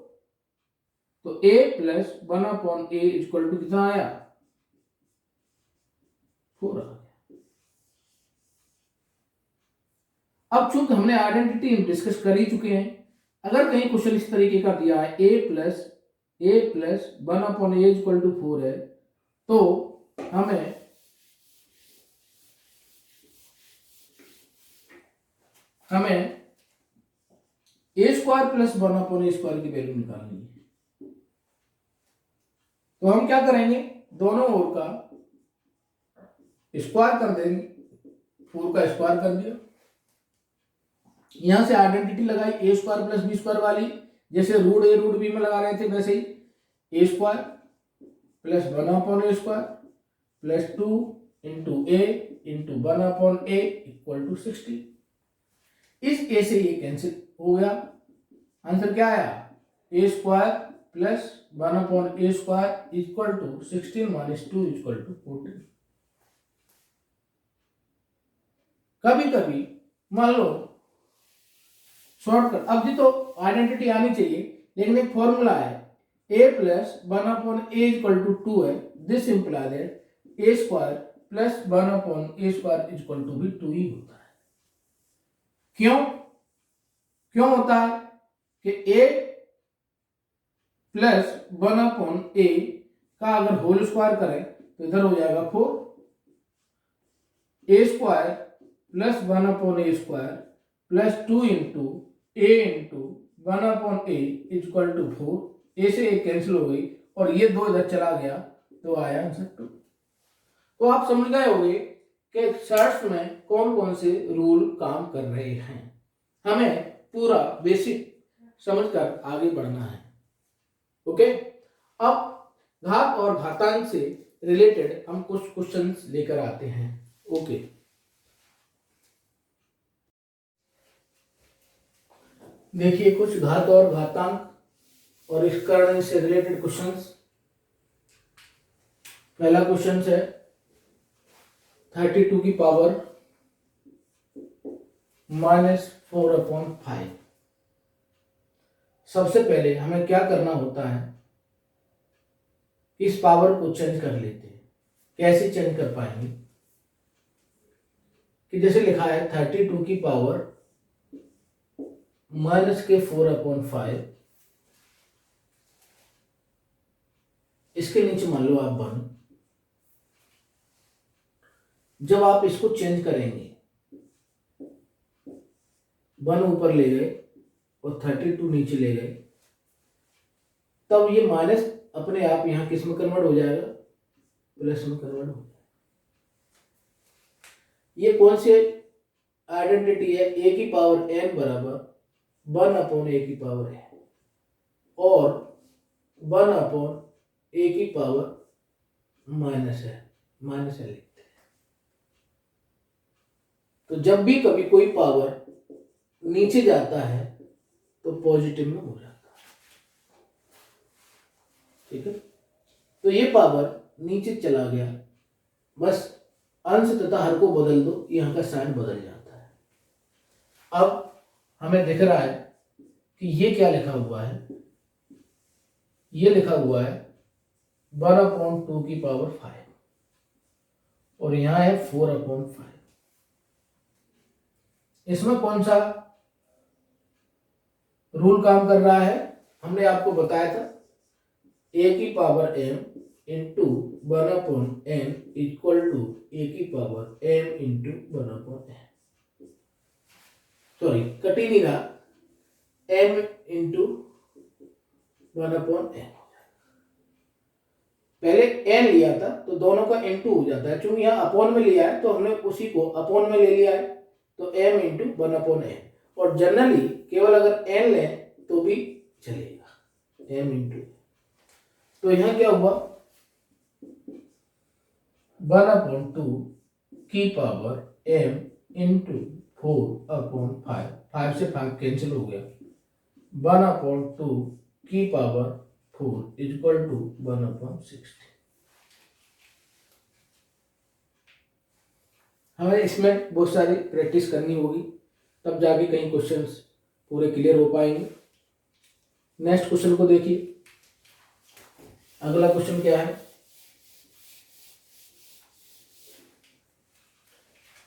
S1: तो a+1/a इक्वल टू कितना आया 4 आ गया। अब चूंकि हमने आइडेंटिटी डिस्कस कर ही चुके हैं, अगर कहीं क्वेश्चन इस तरीके का दिया है a+1/a इक्वल टू 4 है, तो हमें a² + 1/a² की वैल्यू निकालनी है। तो हम क्या करेंगे, दोनों ओर का स्क्वायर कर देंगे, 4 का स्क्वायर कर दिया, यहां से आइडेंटिटी लगाई a² + b² वाली, जैसे √a√b में लगा रहे थे वैसे ही a² + 1/a² + 2 × a × 1/a equal to 60। इस a से ये कैंसिल हो गया, आंसर क्या आया a² + 1/a² equal to 16 - 2 equal to 14। कभी कभी मान लो शॉर्टकट, अब जी तो आइडेंटिटी आनी चाहिए, लेकिन एक फॉर्मूला है a+1/a इक्वल टू 2 है, this imply that a² + 1/a² equal to भी 2 ही होता है। क्यों होता है कि a + 1/a का अगर होल स्क्वायर करें तो इधर हो जाएगा 4, a² + 1/a² + 2 × a × 1/a equal to 4। a से एक कैंसिल हो गई और ये 2 इधर चला गया, तो आया आंसर 2। तो आप समझ गए होंगे कि सर्च में कौन कौन से रूल काम कर रहे हैं। हमें पूरा बेसिक समझकर आगे बढ़ना है। ओके, अब घात और घातांक से रिलेटेड हम कुछ क्वेश्चंस लेकर आते हैं। ओके, देखिए कुछ घात और घातांक और इसकरण से रिलेटेड क्वेश्चंस। पहला क्वेश्चन है 32 की पावर -4/5। सबसे पहले हमें क्या करना होता है, इस पावर को चेंज कर लेते हैं। कैसे चेंज कर पाएंगे कि जैसे लिखा है 32 की पावर -4/5, इसके नीचे मान लो आप 1। जब आप इसको चेंज करेंगे, 1 ऊपर ले गए और 32 नीचे ले गए, तब ये माइनस अपने आप यहां किस में कन्वर्ट हो जाएगा, प्लस में कन्वर्ट हो जाएगा। ये कौन सी आइडेंटिटी है, a की पावर n बराबर 1/a की पावर है और 1/a की पावर माइनस है, माइनस है लिखते हैं। तो जब भी कभी कोई पावर नीचे जाता है तो पॉजिटिव में हो जाता है। ठीक है, तो ये पावर नीचे चला गया, बस अंश तथा हर को बदल दो, यहां का साइन बदल जाता है। अब हमें दिख रहा है कि ये क्या लिखा हुआ है, ये लिखा हुआ है 1/2 की पावर 5 और यहां है 4/5। इसमें कौन सा रूल काम कर रहा है, हमने आपको बताया था a की power m into 1/n equal to a की power m into 1/n। Sorry cut ही नहीं रहा, m इंटू 1/n। पहले n लिया था तो दोनों का n2 हो जाता है, चूंकि यहाँ अपॉन में लिया है तो हमने उसी को अपॉन में ले लिया है, तो m इंटू 1/n। और जनरली केवल अगर n लें तो भी चलेगा, m इंटू। तो यहाँ क्या हुआ, 1/2 की पावर m इंटू 4/5, 5 से 5 कैंसिल हो गया, 1/2 की पावर 4 इक्वल टू 1/60। हमें इसमें बहुत सारी प्रैक्टिस करनी होगी, तब जाके कहीं क्वेश्चंस पूरे क्लियर हो पाएंगे। नेक्स्ट क्वेश्चन को देखिए, अगला क्वेश्चन क्या है।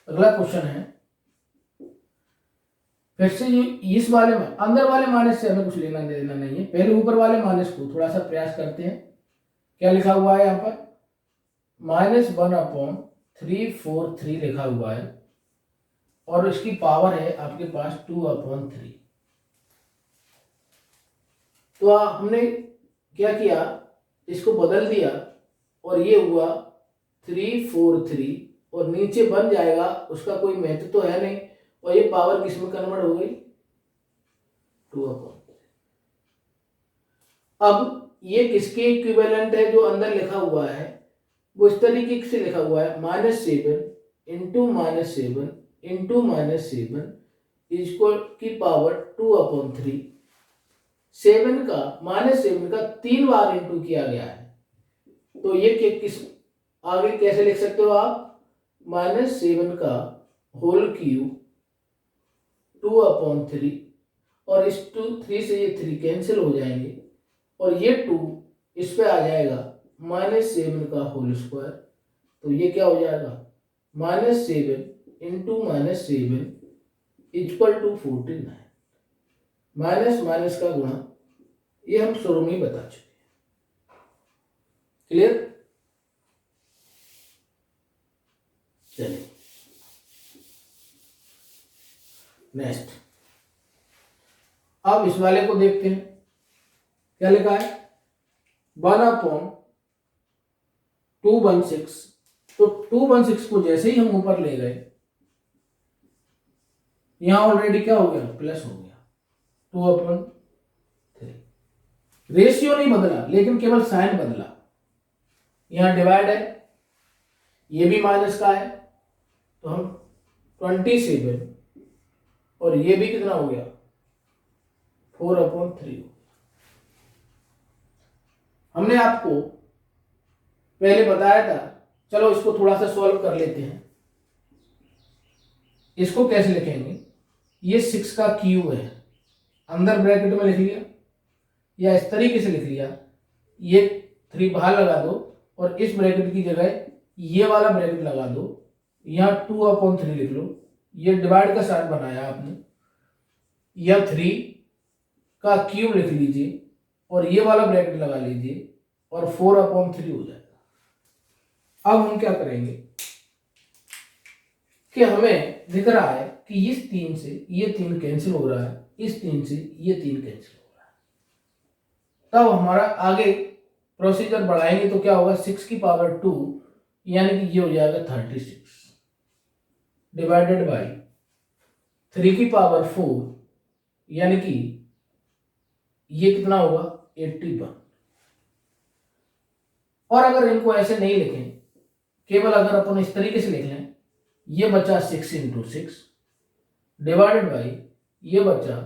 S1: अगला क्वेश्चन है फिर से इस वाले में अंदर वाले माइनस से हमें कुछ लेना देना नहीं है, पहले ऊपर वाले माइनस को थोड़ा सा प्रयास करते हैं। क्या लिखा हुआ है यहाँ पर, -1/343 लिखा हुआ है और इसकी पावर है आपके पास 2/3। तो हमने क्या किया, इसको बदल दिया और ये हुआ 343 और नीचे बन जाएगा, उसका कोई महत्व तो है नहीं, और ये पावर किस में कन्वर्ट हो गई, 2/3। अब ये किसके इक्विवेलेंट है, जो अंदर लिखा हुआ है वो इस तरीके से लिखा हुआ है, -7 इंटू -7 इंटू -7 इक्वल की पावर 2/3। 7 का -7 का 3 बार इंटू किया गया है, तो ये किस आगे कैसे लिख सकते हो आप, -7 का होल क्यूब 2/3 और इस 3 से ये 3 कैंसिल हो जाएंगे और ये 2 इस पे आ जाएगा, -7 का होल स्क्वायर। तो ये क्या हो जाएगा, -7 into -7 equal to 49। Minus minus का गुणा, ये हम शुरू में ही बता चुके हैं। क्लियर, चलिए नेक्स्ट। अब इस वाले को देखते हैं, क्या लिखा है, 1/216। तो 216 को जैसे ही हम ऊपर ले गए, यहां ऑलरेडी क्या हो गया, प्लस हो गया 2/3। रेशियो नहीं बदला लेकिन केवल साइन बदला। यहां डिवाइड है, ये भी माइनस का है, तो हम 27 और ये भी कितना हो गया, 4/3। हमने आपको पहले बताया था, चलो इसको थोड़ा सा सॉल्व कर लेते हैं। इसको कैसे लिखेंगे, ये 6 का क्यूब है, अंदर ब्रैकेट में लिख लिया या इस तरीके से लिख लिया, ये 3 बाहर लगा दो और इस ब्रैकेट की जगह ये वाला ब्रैकेट लगा दो, यहाँ 2/3 लिख लो, ये डिवाइड का साइन बनाया आपने, यह 3 का क्यूब लिख लीजिए और ये वाला ब्रैकेट लगा लीजिए और 4/3 हो जाएगा। अब हम क्या करेंगे कि हमें दिख रहा है कि इस 3 से ये 3 कैंसिल हो रहा है, इस 3 से ये 3 कैंसिल हो रहा है, तब हमारा आगे प्रोसीजर बढ़ाएंगे तो क्या होगा, 6 की पावर 2 यानी कि ये हो जाएगा 36 डिवाइडेड बाई 3 की पावर 4 यानी कि ये कितना होगा, 81। और अगर इनको ऐसे नहीं लिखें, केवल अगर अपन इस तरीके से लिख लें, ये बचा 6 इंटू 6 डिवाइडेड बाई ये बचा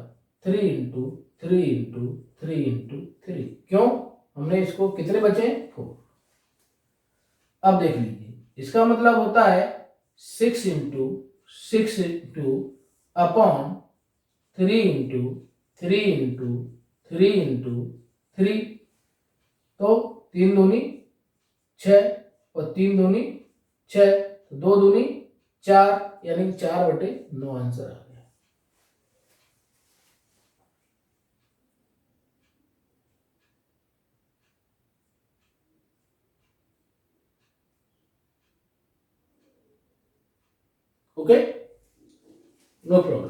S1: 3 इंटू 3 इंटू 3 इंटू 3। क्यों, हमने इसको कितने बचे, 4। अब देख लीजिए, इसका मतलब होता है 6 into 6 into upon 3 into 3 into 3 into 3। तो 3 दूनी 6 और 3 दूनी 6, 2 दूनी 4 यानी 4/9 आंसर आ गया। Okay, no problem.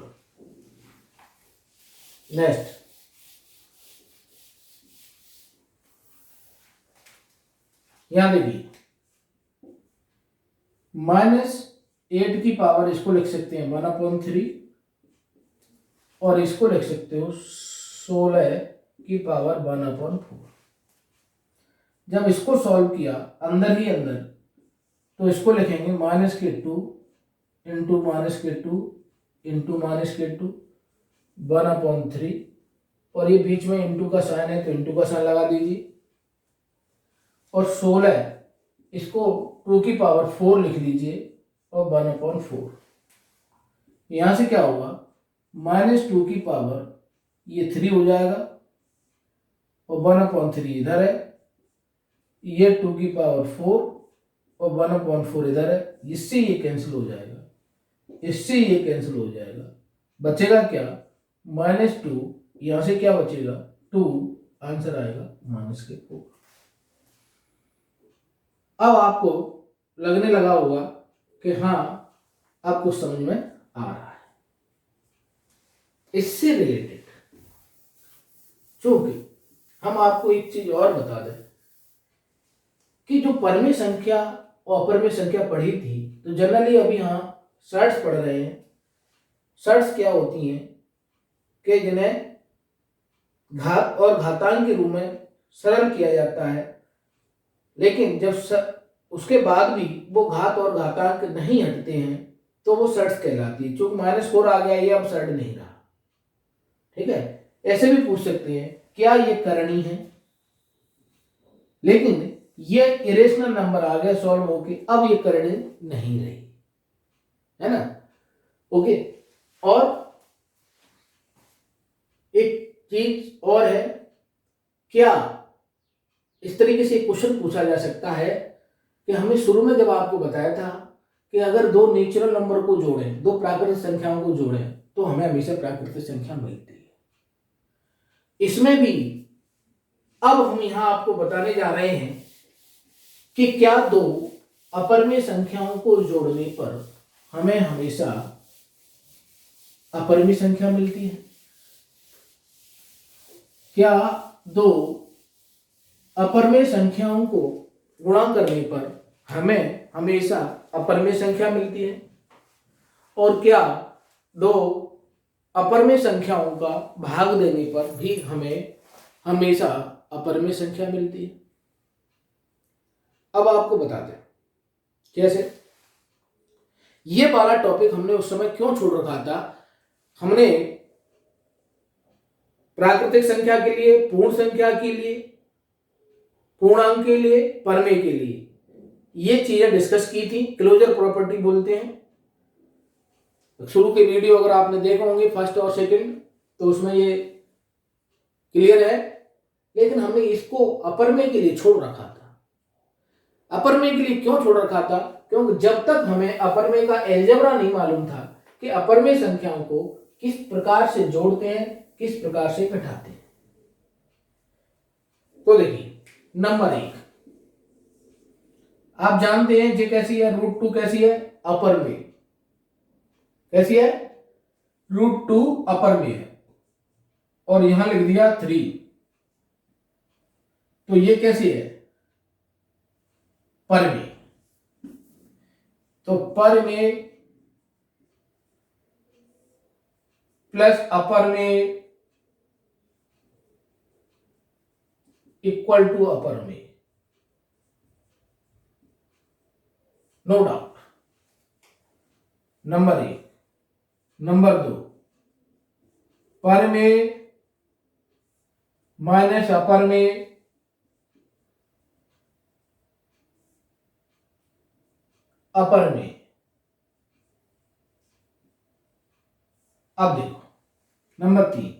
S1: नेक्स्ट यहां देखिए -8 की पावर इसको लिख सकते हैं 1/3 और इसको लिख सकते हो 16 की पावर 1/4। जब इसको सॉल्व किया अंदर ही अंदर तो इसको लिखेंगे -2 इंटू -2 इंटू -2 1/3 और ये बीच में इंटू का साइन है तो इंटू का साइन लगा दीजिए और 16 इसको 2 की पावर 4 लिख लीजिए और 1/4 यहां से क्या होगा -2 की पावर ये 3 हो जाएगा और 1/3 इधर है, ये 2 की पावर 4 और 1/4 इधर है, इससे ये कैंसिल हो जाएगा, इससे ये कैंसिल हो जाएगा। बचेगा क्या -2 यहां से क्या बचेगा 2, आंसर आएगा -4। अब आपको लगने लगा होगा कि हाँ अब कुछ समझ में आ रहा है। इससे रिलेटेड चूंकि हम आपको एक चीज और बता दें कि जो परमेय संख्या और अपरमेय संख्या पढ़ी थी तो जनरली अभी यहाँ शर्ट्स पढ़ रहे हैं। शर्ट्स क्या होती हैं कि जिन्हें घात और घातांक के रूप में सरल किया जाता है, लेकिन जब उसके बाद भी वो घात और घातांक नहीं हटते हैं तो वो शर्ट्स कहलाती है। चूंकि -4 आ गया ये अब शर्ट नहीं रहा, ठीक है। ऐसे भी पूछ सकते हैं क्या ये करणी है, लेकिन ये इरेशनल नंबर आ गया सॉल्व होके, अब ये करणी नहीं रही, है ना। ओके, और एक चीज और है, क्या इस तरीके से क्वेश्चन पूछा जा सकता है कि हमने शुरू में जब आपको बताया था कि अगर दो नेचुरल नंबर को जोड़ें, दो प्राकृतिक संख्याओं को जोड़ें तो हमें हमेशा प्राकृतिक संख्या मिलती है। इसमें भी अब हम यहां आपको बताने जा रहे हैं कि क्या दो अपरमेय संख्याओं को जोड़ने पर हमें हमेशा अपरमेय संख्या मिलती है। क्या दो अपरमेय संख्याओं को गुणा करने पर हमें हमेशा अपरमेय संख्या मिलती है, और क्या दो अपरमेय संख्याओं का भाग देने पर भी हमें हमेशा अपरमेय संख्या मिलती है। अब आपको बता दें कैसे। ये वाला टॉपिक हमने उस समय क्यों छोड़ रखा था, हमने प्राकृतिक संख्या के लिए, पूर्ण संख्या के लिए, पूर्णांक के लिए, परमेय के लिए ये चीजें डिस्कस की थी। क्लोजर प्रॉपर्टी बोलते हैं। शुरू के वीडियो अगर आपने देखे होंगे फर्स्ट और सेकंड तो उसमें ये क्लियर है, लेकिन हमने इसको अपरमेय के लिए छोड़ रखा था। अपरमेय के लिए क्यों छोड़ रखा था, क्योंकि जब तक हमें अपरमेय का एलजेब्रा नहीं मालूम था कि अपरमेय संख्याओं को किस प्रकार से जोड़ते हैं, किस प्रकार से घटाते हैं। तो देखिए नंबर 1 आप जानते हैं ये कैसी है, √2 कैसी है, अपरमेय कैसी है, √2 अपरमेय है, और यहां लिख दिया 3, तो ये कैसी है, परमेय। तो परमेय प्लस अपरमेय इक्वल टू अपरमेय, नो डाउट। नंबर 1। नंबर 2 परमेय माइनस अपरमेय अपरमेय। अब देखो नंबर 3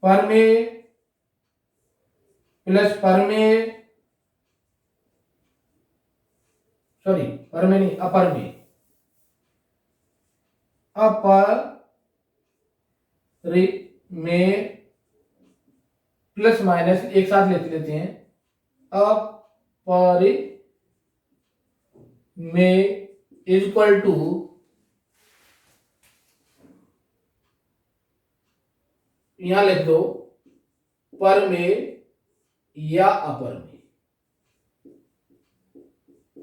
S1: परमेय प्लस परमेय, सॉरी परमेय नहीं अपरमेय, अपरमेय प्लस माइनस एक साथ लिख लेते हैं, अपरमेय इक्वल टू यहां लिख दो परमेय या अपरमेय,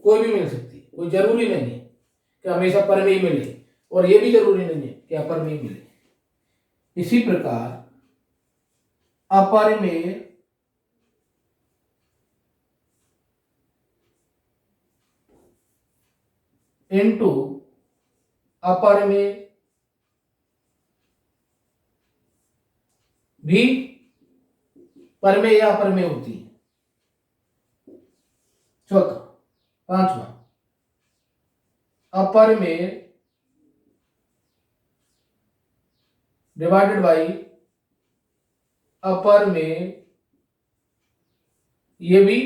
S1: कोई भी मिल सकती है, कोई जरूरी नहीं है कि हमेशा परमेय मिले और ये भी जरूरी नहीं है कि अपरमेय मिले। इसी प्रकार अपरमेय इनटू अपरमेय भी परमेय या अपरमेय होती है। चौथा, पांचवा, अपरमेय डिवाइडेड बाई अपरमेय, ये भी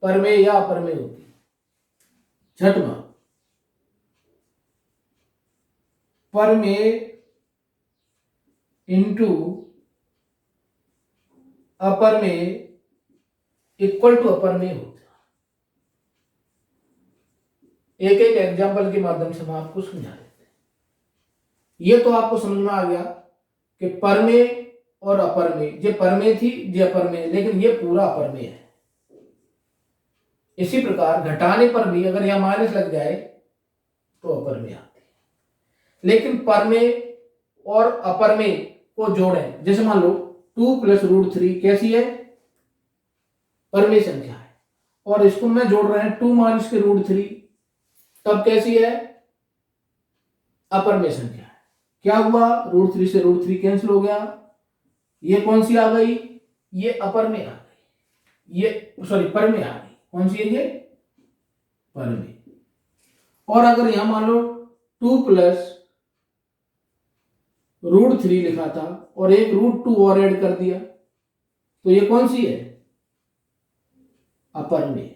S1: परमेय या अपरमेय होती है। छठवां, परमेय इंटू अपरमेय इक्वल टू अपरमेय होता है। एक एक एग्जाम्पल के माध्यम से हम आपको समझा देते हैं। ये तो आपको समझ में आ गया कि परमेय और अपरमेय, ये परमेय थी ये अपरमेय, लेकिन ये पूरा अपरमेय है। इसी प्रकार घटाने पर भी अगर यहां माइनस लग जाए तो अपरमेय आती है। लेकिन परमेय और अपरमेय को जोड़ें, जैसे मान लो 2 + √3 कैसी है, परमेय संख्या है, और इसको मैं जोड़ रहे हैं 2 - √3, तब कैसी है, अपरमेय संख्या है। क्या हुआ, √3 से √3 कैंसिल हो गया, ये कौन सी आ गई, ये अपरमेय आ गई, ये सॉरी परमेय आ गई। कौन सी है ये, परमेय। और अगर यहां मान लो 2 + √3 लिखा था और एक √2 और ऐड कर दिया, तो ये कौन सी है, अपरमेय।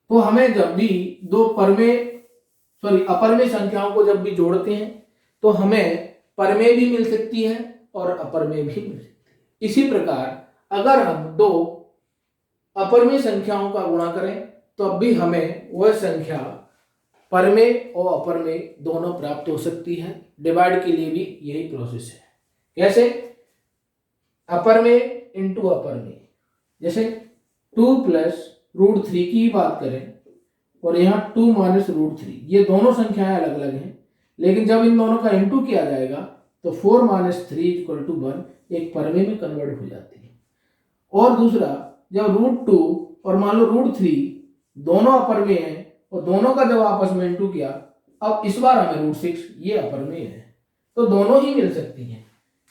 S1: तो हमें जब भी दो अपरमेय संख्याओं को जब भी जोड़ते हैं तो हमें परमेय भी मिल सकती है और अपरमेय भी मिल सकती है। इसी प्रकार अगर हम दो अपरमेय संख्याओं का गुणा करें तो अब भी हमें वह संख्या परमेय और अपरमेय दोनों प्राप्त हो सकती है। डिवाइड के लिए भी यही प्रोसेस है। कैसे, अपरमेय इंटू अपरमेय, जैसे 2 + √3 की बात करें और यहाँ 2 - √3, ये दोनों संख्याएं अलग अलग हैं, लेकिन जब इन दोनों का इंटू किया जाएगा तो 4 - 3 = 1 एक परमेय में कन्वर्ट हो जाती है। और दूसरा, जब √2 और मान लो √3 दोनों अपरमेय हैं और दोनों का जब आपस में इंटू किया, अब इस बार हमें √6, ये अपरमेय है, तो दोनों ही मिल सकती हैं।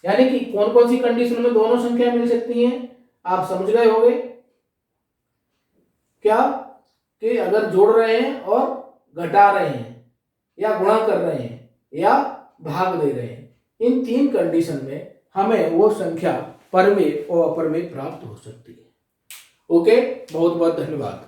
S1: यानी कि कौन कौन सी कंडीशन में दोनों संख्या मिल सकती हैं, आप समझ गए होंगे। क्या कि अगर जोड़ रहे हैं और घटा रहे हैं या गुणा कर रहे हैं या भाग दे रहे हैं, इन 3 कंडीशन में हमें वो संख्या परमेय और अपरमेय प्राप्त हो सकती है। ओके, बहुत बहुत धन्यवाद।